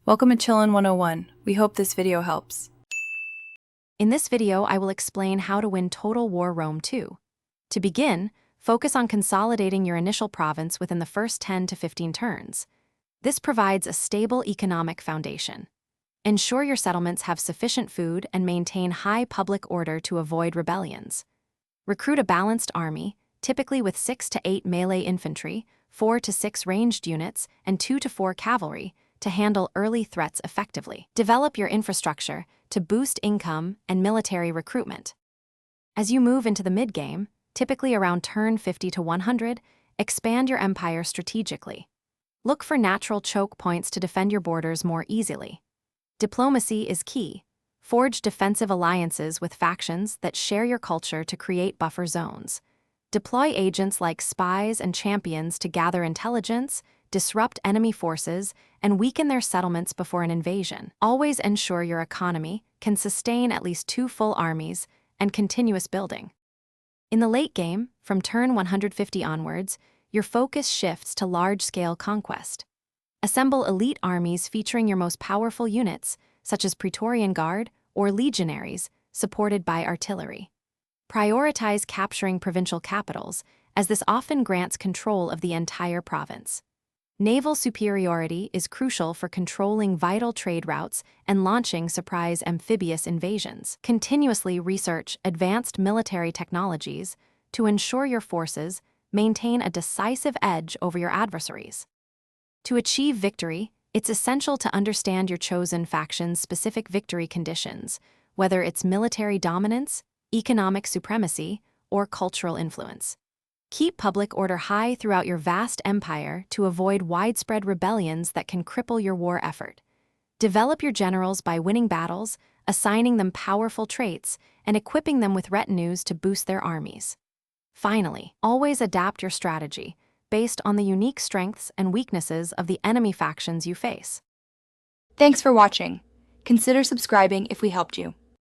Welcome to Chillin' 101. We hope this video helps. In this video, I will explain how to win Total War Rome 2. To begin, focus on consolidating your initial province within the first 10 to 15 turns. This provides a stable economic foundation. Ensure your settlements have sufficient food and maintain high public order to avoid rebellions. Recruit a balanced army, typically with 6 to 8 melee infantry, 4 to 6 ranged units, and 2 to 4 cavalry, to handle early threats effectively. Develop your infrastructure to boost income and military recruitment. As you move into the mid-game, typically around turn 50 to 100, expand your empire strategically. Look for natural choke points to defend your borders more easily. Diplomacy is key. Forge defensive alliances with factions that share your culture to create buffer zones. Deploy agents like spies and champions to gather intelligence, disrupt enemy forces, and weaken their settlements before an invasion. Always ensure your economy can sustain at least 2 full armies and continuous building. In the late game, from turn 150 onwards, your focus shifts to large-scale conquest. Assemble elite armies featuring your most powerful units, such as Praetorian Guard or legionaries, supported by artillery. Prioritize capturing provincial capitals, as this often grants control of the entire province. Naval superiority is crucial for controlling vital trade routes and launching surprise amphibious invasions. Continuously research advanced military technologies to ensure your forces maintain a decisive edge over your adversaries. To achieve victory, it's essential to understand your chosen faction's specific victory conditions, whether it's military dominance, economic supremacy, or cultural influence. Keep public order high throughout your vast empire to avoid widespread rebellions that can cripple your war effort. Develop your generals by winning battles, assigning them powerful traits, and equipping them with retinues to boost their armies. Finally, always adapt your strategy based on the unique strengths and weaknesses of the enemy factions you face. Thanks for watching. Consider subscribing if we helped you.